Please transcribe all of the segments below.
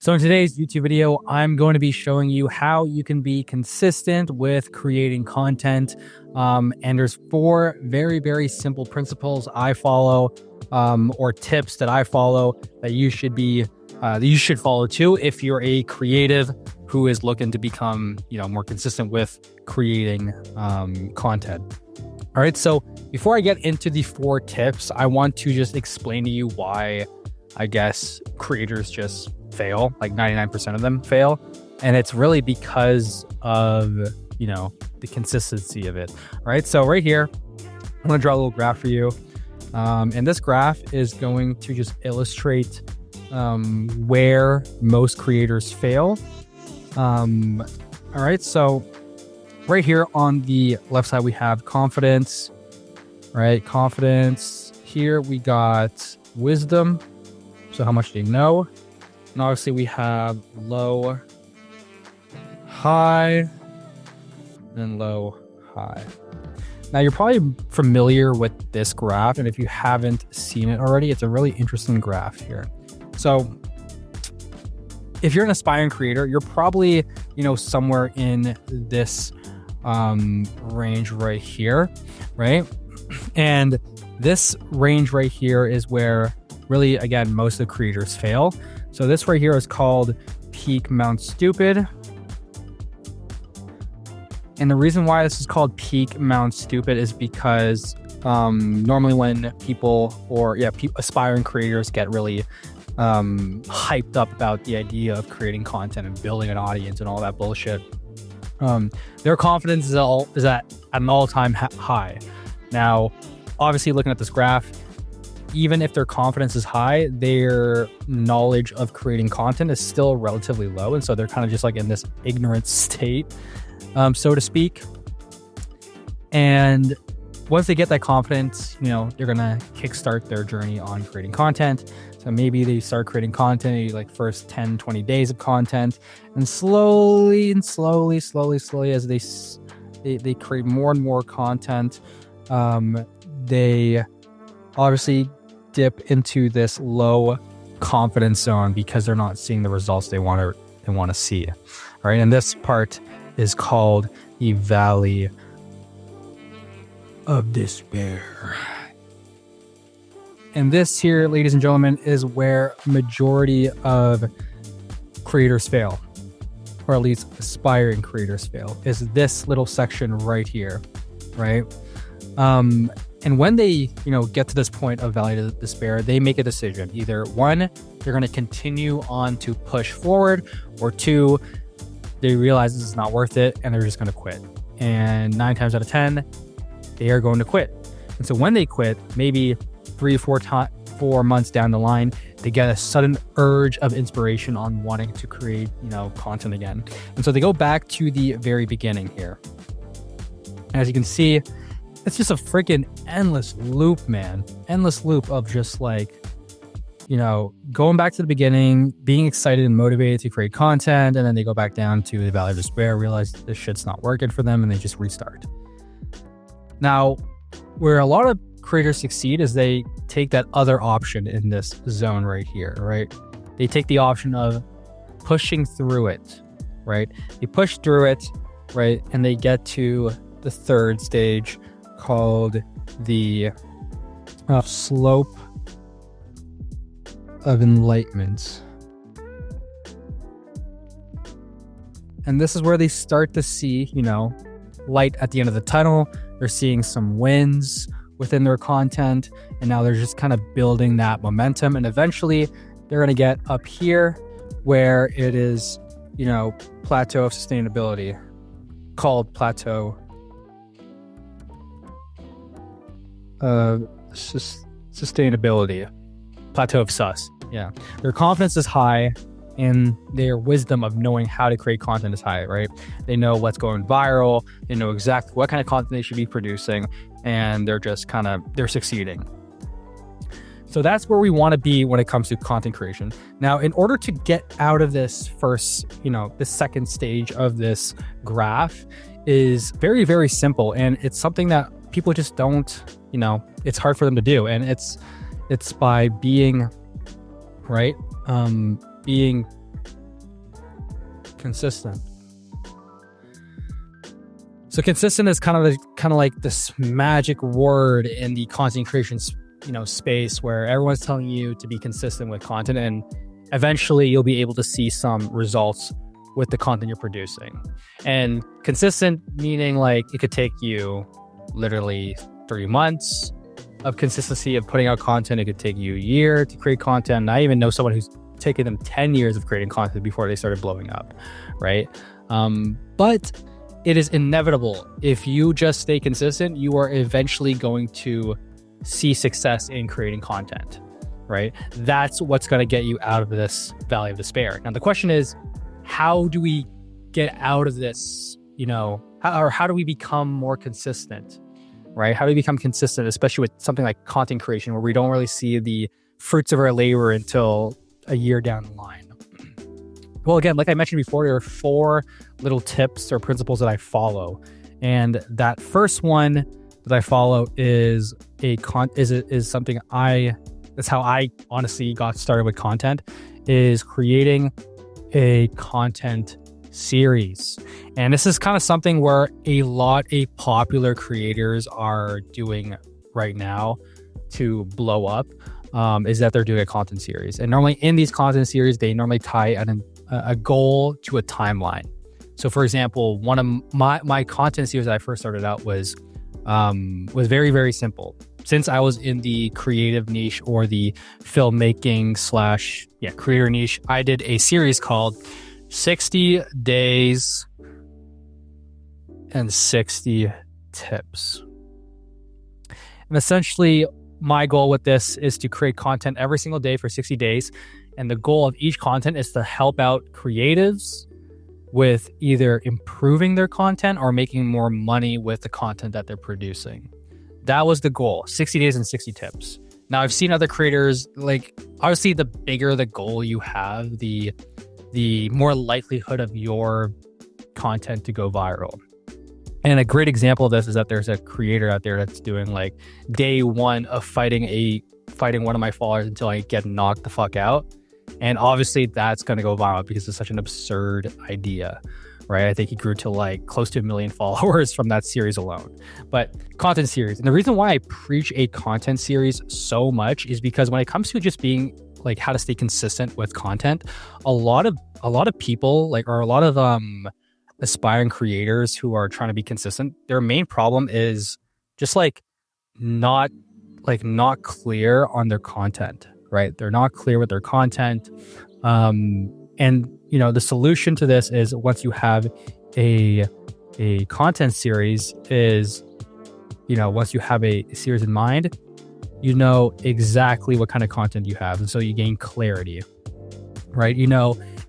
So in today's YouTube video, I'm going to be showing you how you can be consistent with creating content. And there's 4 very, very simple principles I follow, or tips that I follow that you should follow too if you're a creative who is looking to become, more consistent with creating content. All right, so before I get into the 4 tips, I want to just explain to you why I guess creators just fail, like 99% of them fail. And it's really because of, the consistency of it. All right, so right here, I'm gonna draw a little graph for you. And this graph is going to just illustrate where most creators fail. All right, so right here on the left side, we have confidence, right? Confidence. Here we got wisdom. So how much do you know? And obviously we have low, high, and low, high. Now you're probably familiar with this graph, and if you haven't seen it already, it's a really interesting graph here. So if you're an aspiring creator, you're probably, somewhere in this range right here, right? And this range right here is where really, again, most of the creators fail. So this right here is called peak Mount Stupid. And the reason why this is called peak Mount Stupid is because normally when aspiring creators get really hyped up about the idea of creating content and building an audience and all that bullshit, their confidence is at an all-time high. Now, obviously, looking at this graph, even if their confidence is high, their knowledge of creating content is still relatively low. And so they're kind of just like in this ignorant state, so to speak. And once they get that confidence, they're going to kickstart their journey on creating content. So maybe they start creating content, like first 10, 20 days of content, and slowly as they create more and more content, they obviously dip into this low confidence zone because they're not seeing the results they want to see. All right, and this part is called the Valley of Despair. And this here, ladies and gentlemen, is where majority of creators fail, or at least aspiring creators fail, is this little section right here, right? And when they, get to this point of Valley of Despair, they make a decision. Either 1, they're going to continue on to push forward, or 2, they realize this is not worth it and they're just going to quit. And 9 times out of 10, they are going to quit. And so when they quit, maybe 3 or 4 months down the line, they get a sudden urge of inspiration on wanting to create, content again. And so they go back to the very beginning here. And as you can see, it's just a freaking endless loop, man. Endless loop of just like, going back to the beginning, being excited and motivated to create content. And then they go back down to the Valley of Despair, realize this shit's not working for them, and they just restart. Now, where a lot of creators succeed is they take that other option in this zone right here, right? They take the option of pushing through it, right? They push through it, right? And they get to the 3rd stage, called the slope of enlightenment. And this is where they start to see, light at the end of the tunnel. They're seeing some wins within their content, and now they're just kind of building that momentum. And eventually they're going to get up here where it is, plateau of sustainability, called plateau sustainability, plateau of sus. Yeah, their confidence is high and their wisdom of knowing how to create content is high, right? They know what's going viral, they know exactly what kind of content they should be producing, and they're just they're succeeding. So that's where we want to be when it comes to content creation. Now, in order to get out of this first, the second stage of this graph is very, very simple, and it's something that people just don't, it's hard for them to do. And it's by being, right? Being Consistent. So consistent is kind of like this magic word in the content creation, space, where everyone's telling you to be consistent with content, and eventually you'll be able to see some results with the content you're producing. And consistent meaning like it could take you literally 3 months of consistency of putting out content. It could take you a year to create content. I even know someone who's taken them 10 years of creating content before they started blowing up, right? But it is inevitable. If you just stay consistent, you are eventually going to see success in creating content, right? That's what's going to get you out of this valley of despair. Now, the question is, how do we get out of this, how do we become more consistent, right? How do we become consistent, especially with something like content creation, where we don't really see the fruits of our labor until a year down the line? Well, again, like I mentioned before, there are 4 little tips or principles that I follow. And that first one that I follow is something that's how I honestly got started with content, is creating a content series. And this is kind of something where a lot of popular creators are doing right now to blow up, is that they're doing a content series. And normally in these content series, they normally tie a goal to a timeline. So for example, one of my content series that I first started out was very, very simple. Since I was in the creative niche, or the filmmaking / creator niche, I did a series called 60 Days and 60 Tips. And essentially, my goal with this is to create content every single day for 60 days. And the goal of each content is to help out creatives with either improving their content or making more money with the content that they're producing. That was the goal, 60 days and 60 tips. Now, I've seen other creators, like, obviously the bigger the goal you have, the more likelihood of your content to go viral. And a great example of this is that there's a creator out there that's doing like day 1 of fighting one of my followers until I get knocked the fuck out. And obviously that's going to go viral because it's such an absurd idea, right? I think he grew to like close to 1 million followers from that series alone. But content series. And the reason why I preach a content series so much is because when it comes to just being like how to stay consistent with content, a lot of people, like, or a lot of aspiring creators who are trying to be consistent, their main problem is just like not clear on their content, right? They're not clear with their content. And the solution to this is, once you have a content series, is, once you have a series in mind, you know exactly what kind of content you have. And so you gain clarity, right?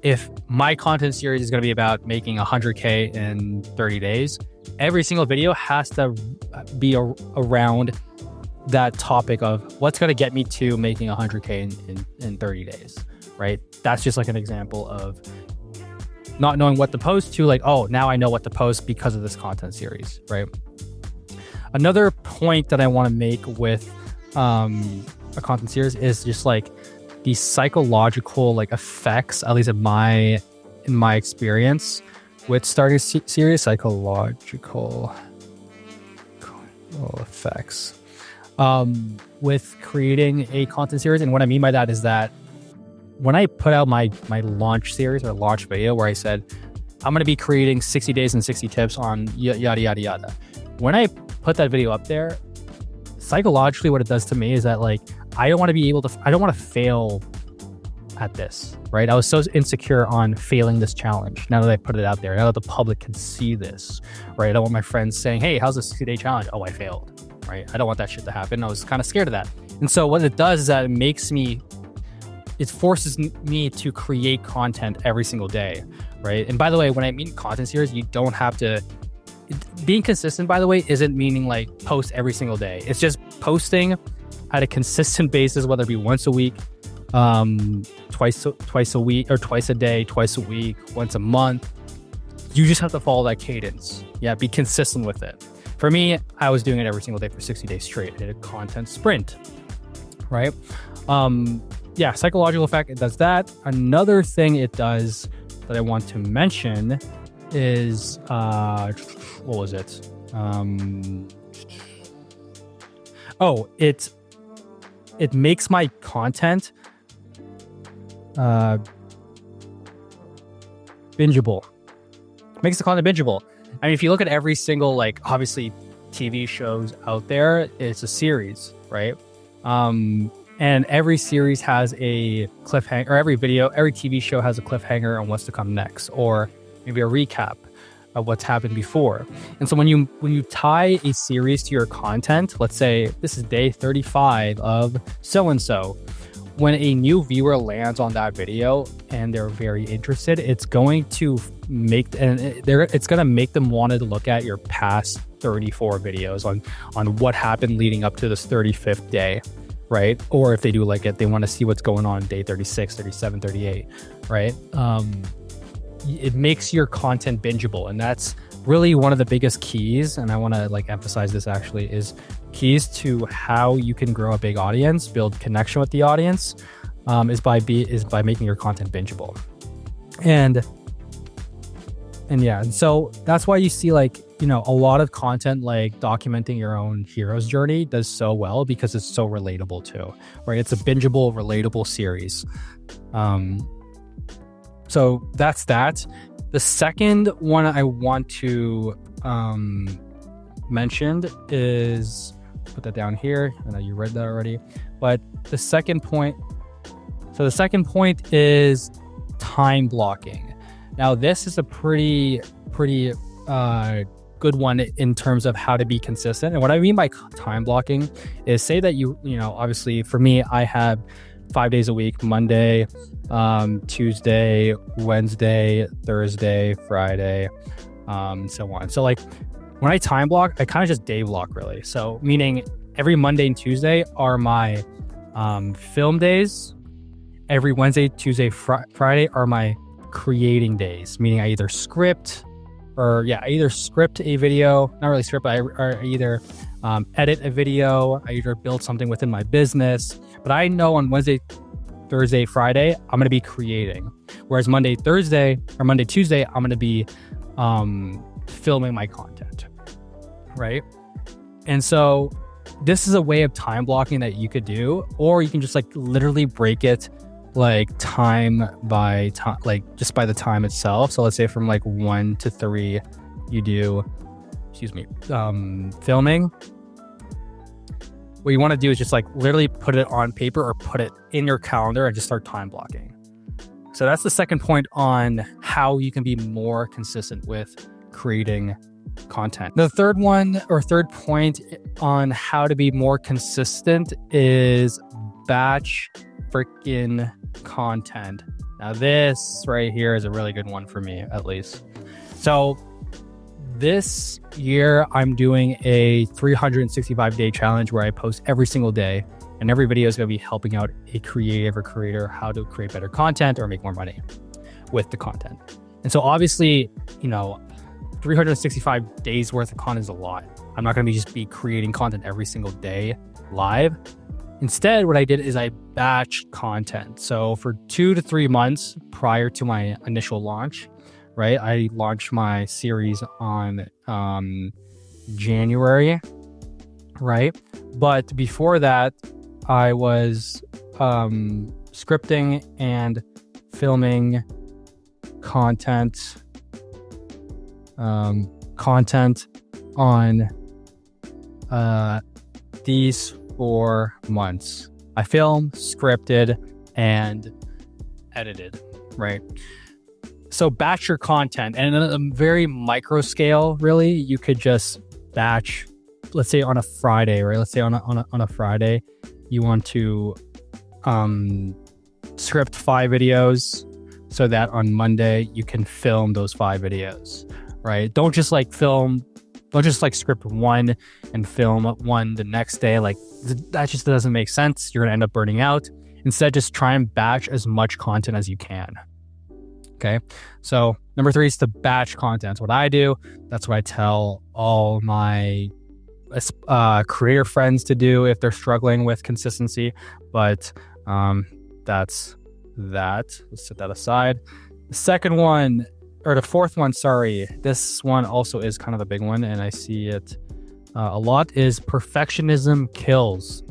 If my content series is going to be about making 100K in 30 days, every single video has to be around that topic of what's going to get me to making 100K in 30 days, right? That's just like an example of not knowing what to post to, like, oh, now I know what to post because of this content series, right? Another point that I want to make with a content series is just like the psychological like effects, at least in my experience with starting series, psychological effects with creating a content series. And what I mean by that is that when I put out my launch series or launch video where I said, I'm going to be creating 60 days and 60 tips on yada, yada, yada. When I put that video up there, psychologically what it does to me is that like, I don't want to fail at this, right? I was so insecure on failing this challenge. Now that I put it out there, now that the public can see this, right? I don't want my friends saying, hey, how's this 60-day challenge? Oh, I failed, right? I don't want that shit to happen. I was kind of scared of that. And so what it does is that it forces me to create content every single day, right? And by the way, when I mean content series, you don't have to, being consistent, by the way, isn't meaning like post every single day. It's just posting at a consistent basis, whether it be once a week, twice a week, or twice a day, twice a week, once a month. You just have to follow that cadence. Yeah, be consistent with it. For me, I was doing it every single day for 60 days straight. I did a content sprint, right? Psychological effect, it does that. Another thing it does that I want to mention is what was it? It makes my content bingeable. Makes the content bingeable. I mean, if you look at every single, like, obviously TV shows out there, it's a series, right? And every series has a cliffhanger, or every TV show has a cliffhanger on what's to come next, or maybe a recap of what's happened before. And so when you tie a series to your content, let's say this is day 35 of so-and-so, when a new viewer lands on that video and they're very interested, it's going to make them want to look at your past 34 videos on what happened leading up to this 35th day, right? Or if they do like it, they want to see what's going on day 36, 37, 38, right? It makes your content bingeable, and that's really one of the biggest keys. And I want to like emphasize this actually is keys to how you can grow a big audience, build connection with the audience, is by making your content bingeable. And so that's why you see, like, you know, a lot of content like documenting your own hero's journey does so well, because it's so relatable too, right? It's a bingeable, relatable series. So that's that. The second one I want to mention is, put that down here. I know you read that already, but the second point is time blocking. Now, this is a pretty good one in terms of how to be consistent. And what I mean by time blocking is, say that you know, obviously for me, I have 5 days a week: Monday, Tuesday, Wednesday, Thursday, Friday, so on. So like when I time block, I kind of just day block really. So meaning every Monday and Tuesday are my film days. Every Wednesday, Tuesday, Friday are my creating days, meaning I either script a video, not really script, but I either edit a video, I either build something within my business. But I know on Wednesday, Thursday, Friday, I'm going to be creating. Whereas Monday, Tuesday, I'm going to be filming my content, right? And so this is a way of time blocking that you could do, or you can just like literally break it like time by time, like just by the time itself. So let's say from like 1 to 3 you do filming. What you want to do is just like literally put it on paper or put it in your calendar and just start time blocking. So that's the second point on how you can be more consistent with creating content. The third point on how to be more consistent is batch freaking content. Now this right here is a really good one for me, at least. So this year I'm doing a 365-day challenge where I post every single day, and every video is going to be helping out a creative or creator how to create better content or make more money with the content. And so obviously, you know, 365 days worth of content is a lot. I'm not going to just be creating content every single day live. Instead, what I did is I batched content. So for 2 to 3 months prior to my initial launch, right, I launched my series on January, right? But before that, I was scripting and filming content on these 4 months. I filmed, scripted, and edited, right? So batch your content, and on a very micro scale, really, you could just batch, let's say on a Friday, right? Let's say on a Friday, you want to script 5 videos so that on Monday you can film those 5 videos, right? Don't just like script one and film one the next day. Like that just doesn't make sense. You're gonna end up burning out. Instead, just try and batch as much content as you can. Okay. So number 3 is to batch content. That's what I do. That's what I tell all my creator friends to do if they're struggling with consistency. But that's that. Let's set that aside. The second one, or the fourth one, sorry, this one also is kind of a big one, and I see it a lot, is perfectionism kills.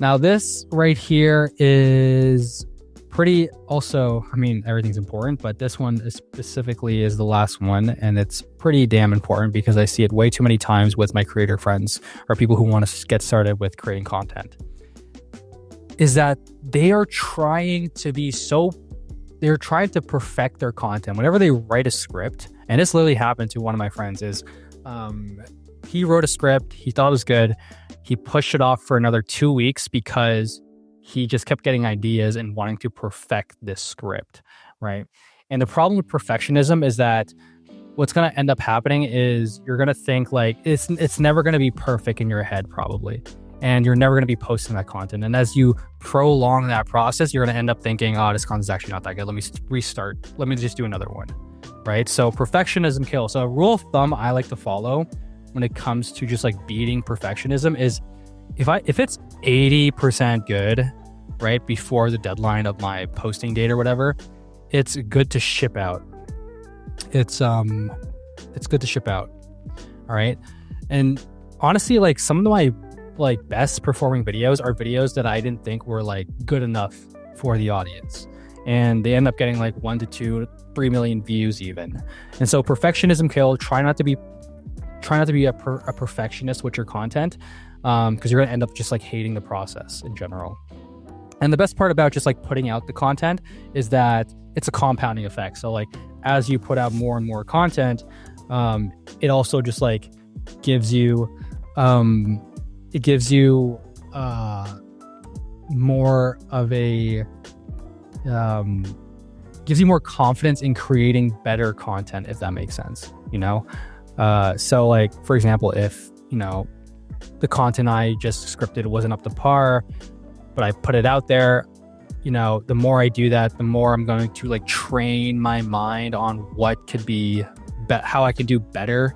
Now, this right here is pretty also, I mean, everything's important, but this one specifically is the last one, and it's pretty damn important because I see it way too many times with my creator friends or people who want to get started with creating content, is that they're trying to perfect their content. Whenever they write a script, and this literally happened to one of my friends, is he wrote a script, he thought it was good, he pushed it off for another 2 weeks because he just kept getting ideas and wanting to perfect this script, right? And the problem with perfectionism is that what's going to end up happening is you're going to think like it's never going to be perfect in your head probably, and you're never going to be posting that content. And as you prolong that process, you're going to end up thinking, oh, this content's actually not that good. Let me restart. Let me just do another one, right? So perfectionism kills. So a rule of thumb I like to follow when it comes to just like beating perfectionism is if it's 80% good, right, before the deadline of my posting date or whatever, it's good to ship out. It's good to ship out. All right. And honestly, like some of my like best performing videos are videos that I didn't think were like good enough for the audience, and they end up getting like 1 to 2 to 3 million views even. And so perfectionism kill. Try not to be a perfectionist with your content, because you're going to end up just like hating the process in general. And the best part about just like putting out the content is that it's a compounding effect. So like as you put out more and more content, it also just like gives you more of a gives you more confidence in creating better content, if that makes sense, you know? So like, for example, if, you know, the content I just scripted wasn't up to par, but I put it out there, you know, the more I do that, the more I'm going to like train my mind on what could be how I can do better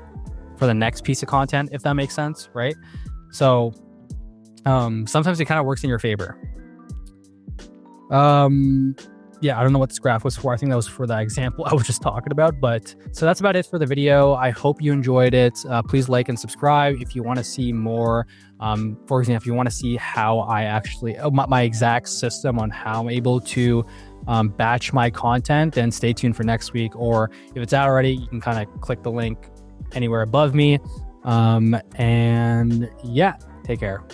for the next piece of content, if that makes sense, right? So sometimes it kind of works in your favor. Yeah, I don't know what this graph was for. I think that was for that example I was just talking about. But so that's about it for the video. I hope you enjoyed it. Please like and subscribe if you want to see more. For example, if you want to see how I actually, my exact system on how I'm able to batch my content, then stay tuned for next week. Or if it's out already, you can kind of click the link anywhere above me. And yeah, take care.